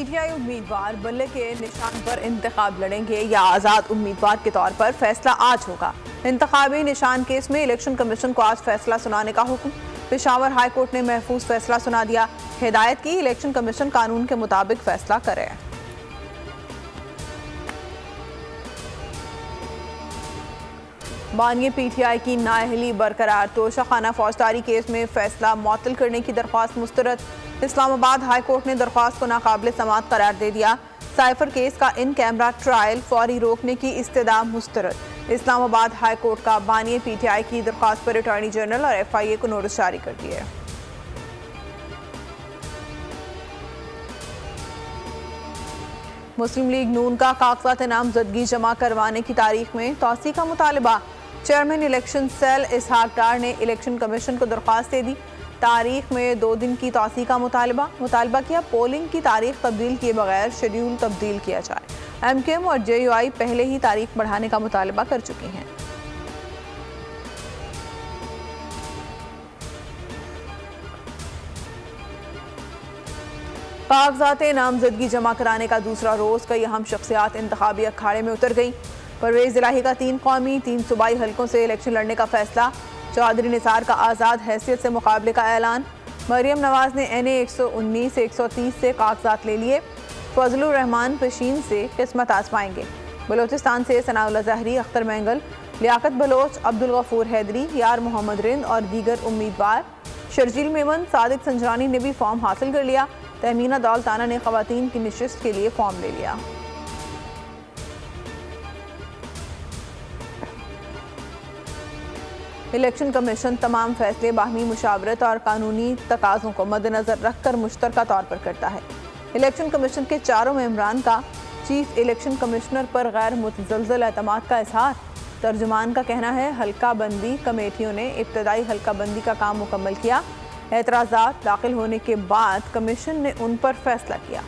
PTI उम्मीदवार बल्ले के निशान पर इंतखाब लड़ेंगे या आज़ाद उम्मीदवार के तौर पर फैसला आज होगा। इंतखाबी निशान केस में इलेक्शन कमीशन को आज फैसला सुनाने का हुक्म। पेशावर हाई कोर्ट ने महफूज फैसला सुना दिया। हिदायत की इलेक्शन कमीशन कानून के मुताबिक फैसला करे। बानिए पीटीआई की नाअहली बरकरार। तोशाखाना फौजदारी केस में फैसला मुअत्तल करने की दरख्वास्त मुस्तरद। इस्लामाबाद हाई कोर्ट ने दरख्वास्त को नाकाबिल समाअत करार दे दिया। साइफर केस का इन कैमरा ट्रायल फौरी रोकने की इस्तदा मुस्तरद। इस्लामाबाद हाई कोर्ट का बानिए पीटीआई की दरख्वास्त पर अटॉर्नी जनरल और FIA को नोटिस जारी कर दिए। मुस्लिम लीग नून का कागजात नामजदगी जमा करवाने की तारीख में तौसी का मुतालबा। चेयरमैन इलेक्शन सेल इसहाक डार ने इलेक्शन कमीशन को दरख्वास्त दे दी। तारीख में 2 दिन की तौसी का मुतालबा किया। पोलिंग की तारीख तब्दील किए बगैर शेड्यूल तब्दील किया जाए। MKM और JUI पहले ही तारीख बढ़ाने का मुतालबा कर चुकी हैं। कागजात नामजदगी जमा कराने का दूसरा रोज कई अहम शख्सियात इंतखाबी अखाड़े में उतर गई। परवेज इलाही का 3 कौमी 3 सूबाई हलकों से इलेक्शन लड़ने का फैसला। चौधरी निसार का आज़ाद हैसियत से मुकाबले का ऐलान। मरियम नवाज ने NA 119 से 130 से कागजात ले लिए। फजलुर रहमान पशीन से किस्मत आजमाएंगे। बलोचिस्तान से सनाउल्लाह ज़हरी, अख्तर मैंगल, लियाकत बलोच, अब्दुल गफूर हैदरी, यार मोहम्मद रिंद और दीगर उम्मीदवार। शर्जील मेमन, सादिक संजरानी ने भी फॉर्म हासिल कर लिया। तहमीना दौलताना ने खवातीन की नशिस्त के लिए फॉर्म ले लिया। इलेक्शन कमीशन तमाम फैसले बाहमी मुशावरत और कानूनी तकाज़ों को मद्देनजर रखकर मुश्तरका तौर पर करता है। इलेक्शन कमीशन के 4 मेंबरान का चीफ इलेक्शन कमिश्नर पर गैर मुतज़लज़ल एतमाद का इजहार। तर्जुमान का कहना है हल्का बंदी कमेटियों ने इब्तदाई हल्का बंदी का काम मुकम्मल किया। एतराज़ात दाखिल होने के बाद कमीशन ने उन पर फैसला किया।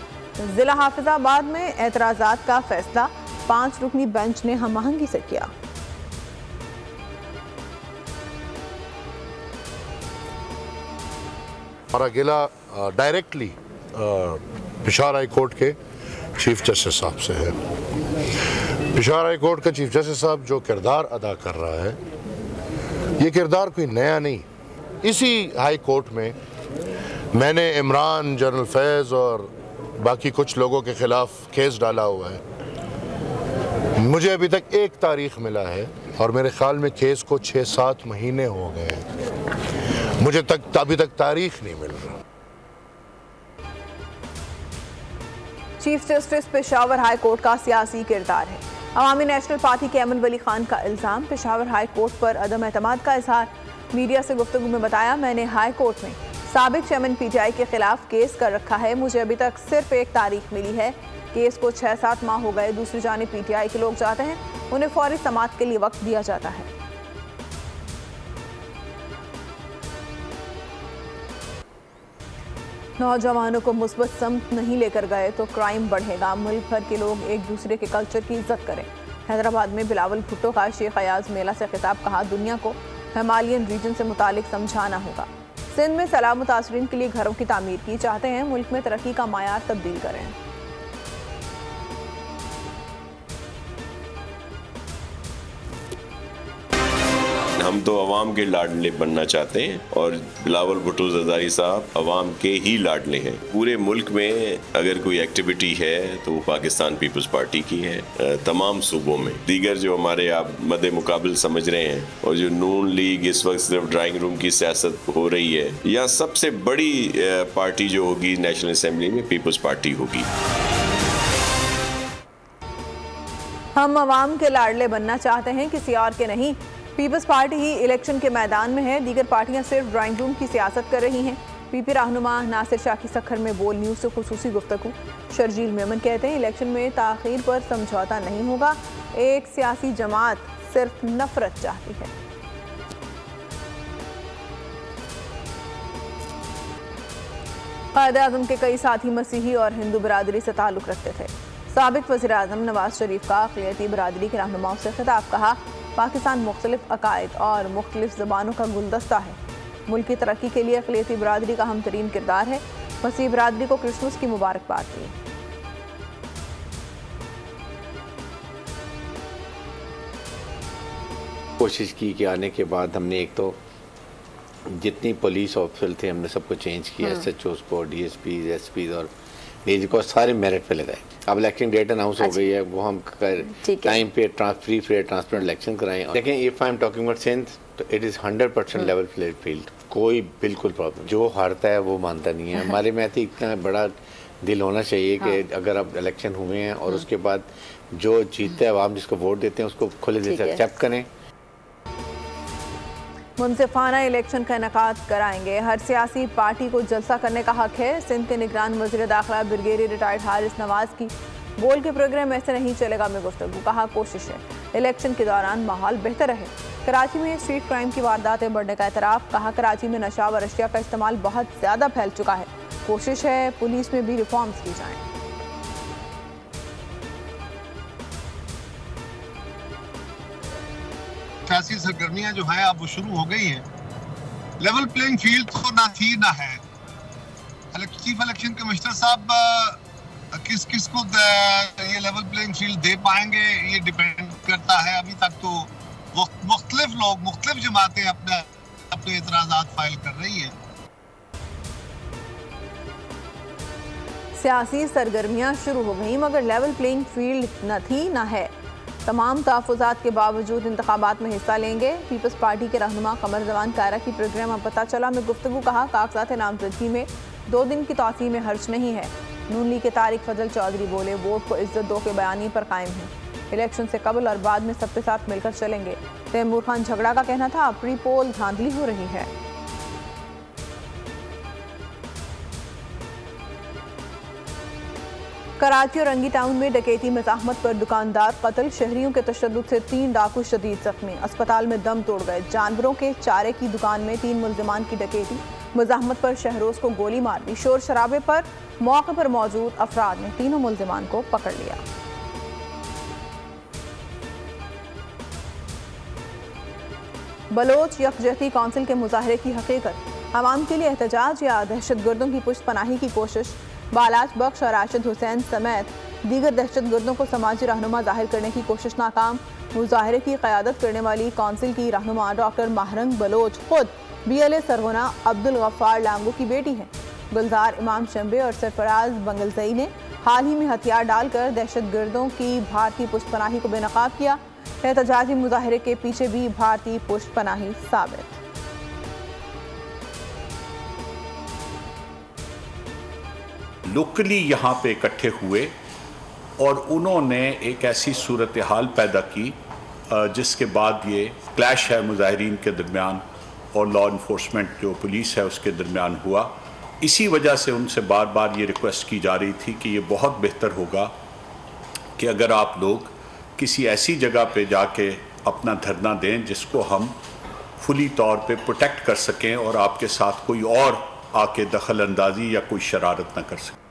ज़िला हाफिज़ाबाद में एतराज़ात का फैसला 5 रुकनी बेंच ने हम आहंगी से किया। हमारा गिला डायरेक्टली पेशावर हाई कोर्ट के चीफ जस्टिस साहब से है। पेशावर हाई कोर्ट का चीफ जस्टिस साहब जो किरदार अदा कर रहा है, ये किरदार कोई नया नहीं। इसी हाई कोर्ट में मैंने इमरान, जनरल फैज़ और बाकी कुछ लोगों के खिलाफ केस डाला हुआ है। मुझे अभी तक 1 तारीख मिला है और मेरे ख्याल में केस को 6-7 महीने हो गए हैं। मुझे अभी तक तारीख नहीं मिल रहा। Chief justice Peshawar high court का सियासी किरदार है। अवामी नेशनल पार्टी के अमन वली खान का इल्ज़ाम। पेशावर हाई कोर्ट पर अदम एतमाद का इजहार। मीडिया से गुफ्तगू में बताया, मैंने हाई कोर्ट में साबिक चेयरमैन PTI के खिलाफ केस कर रखा है। मुझे अभी तक सिर्फ 1 तारीख मिली है। केस को 6-7 माह हो गए। दूसरी जानिब PTI के लोग जाते हैं, उन्हें फौरी समाअत के लिए वक्त दिया जाता है। नौजवानों को मुस्बत समत नहीं लेकर गए तो क्राइम बढ़ेगा। मुल्क भर के लोग एक दूसरे के कल्चर की इज्जत करें। हैदराबाद में बिलावल भुट्टो का शेख अयाज मेला से खिताब। कहा, दुनिया को हिमालयन रीजन से मुतालिक समझाना होगा। सिंध में सैलाब मुतासरीन के लिए घरों की तामीर की। चाहते हैं मुल्क में तरक्की का मायार तब्दील करें। हम तो अवाम के लाडले बनना चाहते हैं और बिलावल भुट्टो ज़रदारी साहब अवाम के ही लाडले हैं। पूरे मुल्क में अगर कोई एक्टिविटी है तो वो पाकिस्तान पीपल्स पार्टी की है। तमाम सूबों में दीगर जो हमारे आप मद्दे मुकाबिल समझ रहे हैं और जो नून लीग इस वक्त सिर्फ ड्राइंग रूम की सियासत हो रही है, या सबसे बड़ी पार्टी जो होगी नेशनल असम्बली में पीपल्स पार्टी होगी। हम अवाम के लाडले बनना चाहते हैं, किसी और के नहीं। पीपल्स पार्टी ही इलेक्शन के मैदान में है। दीगर पार्टियां सिर्फ ड्राइंग रूम की सियासत कर रही हैं। PP रहनुमा नासिर शाह की सखर में बोल न्यूज़ से खुसूसी गुफ्तगू। शर्जील मेमन कहते हैं इलेक्शन में ताख़ीर पर समझौता नहीं होगा। एक सियासी जमात सिर्फ नफरत चाहती है। क़ायद-ए-आज़म के कई साथी मसीही और हिंदू बरादरी से ताल्लुक़ रखते थे। साबिक़ वज़ीर-ए-आज़म नवाज शरीफ का अक़लियती बरादरी के रहनुमाओं से खिताब। कहा, पाकिस्तान मुख्तलिफ अकायद और मुख्तलिफ ज़बानों का गुलदस्ता है। मुल्क की तरक्की के लिए अक़लियती बरादरी का अहम तरीन किरदार है। मसीह बरादरी को क्रिसमस की मुबारकबाद दी। कोशिश की कि आने के बाद हमने एक तो जितनी पुलिस ऑफिसर थे हमने सबको चेंज किया, SHOs को, DSPs, SPs और DG को सारे मेरिट पे लगाए। अब इलेक्शन डेट अनाउंस हो गई है, वो हम टाइम पे फ्री फेयर ट्रांसपेरेंट इलेक्शन कराएं। लेकिन if I am talking about Sindh तो it is 100% level playing field, कोई बिल्कुल प्रॉब्लम। जो हारता है वो मानता नहीं है। हमारे में तो इतना बड़ा दिल होना चाहिए कि अगर अब इलेक्शन हुए हैं और उसके बाद जो जीतता है आवाम जिसको वोट देते हैं उसको खुले दिल से एक्सेप्ट करें। मुनसिफाना इलेक्शन का इनेकाद कराएंगे। हर सियासी पार्टी को जलसा करने का हक है। सिंध के निगरान वज़ीर दाखिला ब्रिगेडियर रिटायर्ड हारिस नवाज की बोल के प्रोग्राम ऐसे नहीं चलेगा में गुफ्तगू। कहा कोशिश है इलेक्शन के दौरान माहौल बेहतर रहे। कराची में स्ट्रीट क्राइम की वारदातें बढ़ने का एतराफ़। कहा कराची में नशा व अशिया का इस्तेमाल बहुत ज़्यादा फैल चुका है। कोशिश है पुलिस में भी रिफॉर्म्स की जाएं। सियासी सरगर्मियां जो है अब वो शुरू हो गई हैं। लेवल प्लेइंग फील्ड तो ना थी ना है। चीफ इलेक्शन कमिश्नर साहब किस किस को ये लेवल प्लेइंग फील्ड दे पाएंगे ये डिपेंड करता है। अभी तक तो मुख्तलिफ लोग, मुख्तलिफ जमातें अपने एतराज़ात फाइल कर रही है। सियासी सरगर्मियां शुरू हो गई मगर लेवल प्लेइंग फील्ड न थी न है। तमाम तहफ़्फ़ुज़ात के बावजूद इंतखाबात में हिस्सा लेंगे। पीपल्स पार्टी के रहनुमा कमर जवान कायरा की प्रोग्राम अब पता चला में गुफ्तगू। कहा कागजात नामजदगी में 2 दिन की तौसीह में हर्ज नहीं है। नून लीग के तारिक फजल चौधरी बोले वोट को इज्जत दो के बयानी पर कायम है। इलेक्शन से कबल और बाद में सबके साथ मिलकर चलेंगे। तैमूर खान झगड़ा का कहना था प्री पोल धांधली हो रही है। कराची और रंगी टाउन में डकैती मज़ाहमत पर दुकानदार कत्ल। शहरियों के तशद्दुद से 3 डाकू शदीद जख्मी, अस्पताल में दम तोड़ गए। जानवरों के चारे की दुकान में 3 मुल्जिमान की डकैती। मज़ाहमत पर शहरोज को गोली मार दी। शोर शराबे पर मौके पर मौजूद अफराद ने तीनों मुल्जिमान को पकड़ लिया। बलोच यकजहती काउंसिल के मुजाहरे की हकीकत। अवाम के लिए एहतजाज या दहशतगर्दों की पुष्टपनाही की कोशिश। बालाज बख्श और राशिद हुसैन समेत दीगर दहशतगर्दों को समाजी रहनुमा जाहिर करने की कोशिश नाकाम। मुजाहरे की क़यादत करने वाली काउंसिल की रहनुमा डॉक्टर महरंग बलोच खुद BLA सरवना अब्दुल गफ्फार लांगो की बेटी हैं। गुलजार इमाम शंबे और सरफराज बंगलजई ने हाल ही में हथियार डालकर दहशतगर्दों की भारतीय पुष्टपनाही को बेनकाब किया। एहतजाजी मुजाहरे के पीछे भी भारतीय पुष्टपनाही साबित। लोकली यहाँ पे इकट्ठे हुए और उन्होंने एक ऐसी सूरत हाल पैदा की जिसके बाद ये क्लैश है मुजाहिरीन के दरमियान और लॉ इन्फोर्समेंट जो पुलिस है उसके दरमियान हुआ। इसी वजह से उनसे बार बार ये रिक्वेस्ट की जा रही थी कि ये बहुत बेहतर होगा कि अगर आप लोग किसी ऐसी जगह पे जाके अपना धरना दें जिसको हम फुली तौर पे प्रोटेक्ट कर सकें और आपके साथ कोई और आके दखल अंदाजी या कोई शरारत न कर सके।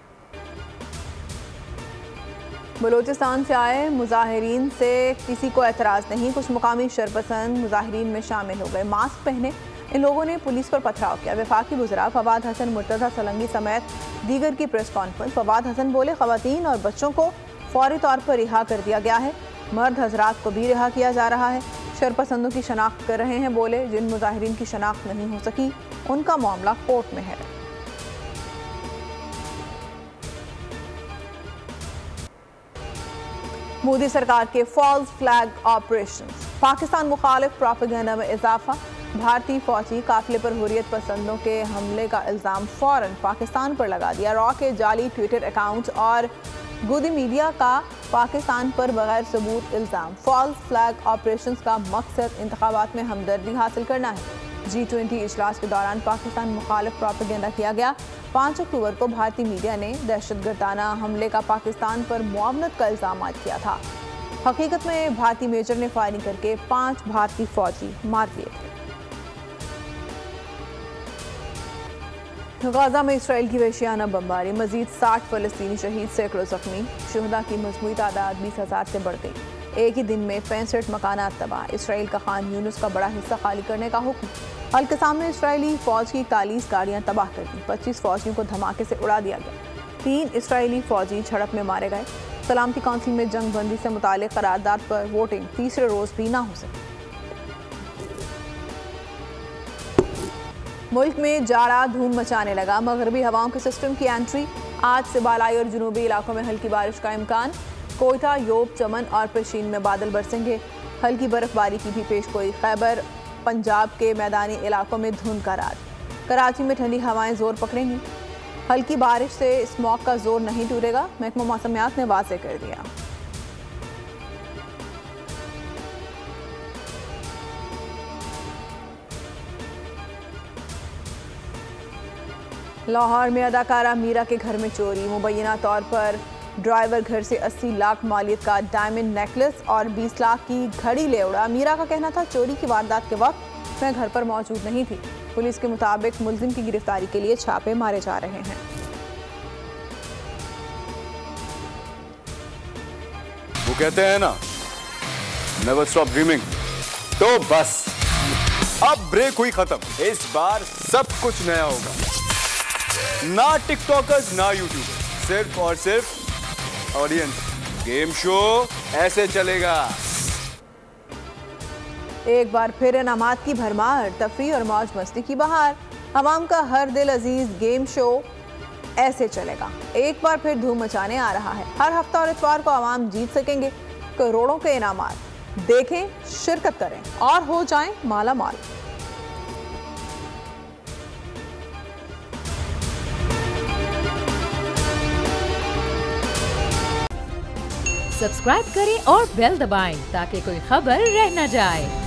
बलूचिस्तान से आए मुजाहिरीन से किसी को एतराज़ नहीं। कुछ मुकामी शरपसंद मुजाहिरीन में शामिल हो गए। मास्क पहने इन लोगों ने पुलिस पर पथराव किया। वफाकी वज़रा फवाद हसन, मुर्तज़ा सलंगी समेत दीगर की प्रेस कॉन्फ्रेंस। फवाद हसन बोले ख़वातीन और बच्चों को फौरी तौर पर रिहा कर दिया गया है। मर्द हजरात को भी रिहा किया जा रहा है। शरपसंदों की शनाख्त कर रहे हैं। बोले जिन मुजाहिरीन की शनाख्त नहीं हो सकी उनका मामला कोर्ट में है। मोदी सरकार के फॉल्स फ्लैग ऑपरेशन। पाकिस्तान मुखालिफ प्रोपेगेंडा में इजाफा। भारतीय फौजी काफिले पर हुर्रियत पसंदों के हमले का इल्ज़ाम फौरन पाकिस्तान पर लगा दिया। रॉ के जाली ट्विटर अकाउंट और गोदी मीडिया का पाकिस्तान पर बगैर सबूत इल्ज़ाम। फॉल्स फ्लैग ऑपरेशंस का मकसद इंतखाबात में हमदर्दी हासिल करना है। G20 इजलास के दौरान पाकिस्तान मुखालिफ प्रोपेगेंडा किया गया। 5 अक्टूबर को भारतीय मीडिया ने दहशतगर्दाना हमले का पाकिस्तान पर मुआवनत का इल्ज़ाम किया था। हकीकत में भारतीय मेजर ने फायरिंग करके 5 भारतीय फौजी मार दिए थे। गाजा में इसराइल की वहशियाना बमबारी। मजीद 60 फलस्तीनी शहीद, सैकड़ों जख्मी। शुहदा की मजमूई तादाद 20,000 से बढ़ गई। एक ही दिन में 65 मकानात तबाह। इसराइल का खान यूनुस का बड़ा हिस्सा खाली करने का हुक्म। अल-कसाम ने इसराइली फौज की 41 गाड़ियां तबाह कर दी। 25 फौजियों को धमाके से उड़ा दिया गया। 3 इसराइली फौजी झड़प में मारे गए। सलामती काउंसिल में जंग बंदी से मुतालिक करारदाद पर वोटिंग तीसरे रोज भी ना हो सकी। मुल्क में जाड़ा धूम मचाने लगा। मगरबी हवाओं के सिस्टम की एंट्री। आज से बालाई और जुनूबी इलाकों में हल्की बारिश का इम्कान। कोयटा, योब, चमन और पेशीन में बादल बरसेंगे। हल्की बर्फबारी की भी पेशगोई। खैबर पंजाब के मैदानी इलाकों में धुंध का राज। कराची में ठंडी हवाएं जोर पकड़ेंगी। हल्की बारिश से स्मॉग का जोर नहीं टूटेगा, महकमा मौसमियात ने वाज़ेह कर दिया। लाहौर में अदाकारा मीरा के घर में चोरी। मुबैना तौर पर ड्राइवर घर से 80 लाख मालियत का डायमंड नेकलेस और 20 लाख की घड़ी ले उड़ा। मीरा का कहना था, चोरी की वारदात के वक्त मैं घर पर मौजूद नहीं थी। पुलिस के मुताबिक मुलजिम की गिरफ्तारी के लिए छापे मारे जा रहे हैं। वो कहते हैं ना, नेवर स्टॉप ड्रीमिंग। तो बस अब ब्रेक हुई खत्म। इस बार सब कुछ नया होगा। ना टिकटॉकर्स ना यूट्यूबर्स, सिर्फ और सिर्फ ऑडियंस। गेम शो ऐसे चलेगा। एक बार फिर इनामात की भरमार, तफरी और मौज मस्ती की बहार। अवाम का हर दिल अजीज गेम शो ऐसे चलेगा एक बार फिर धूम मचाने आ रहा है। हर हफ्ता और इतवार को अवाम जीत सकेंगे करोड़ों के इनामात। देखें, शिरकत करें और हो जाएं माला माल। सब्सक्राइब करें और बेल दबाएं ताकि कोई खबर रह न जाए।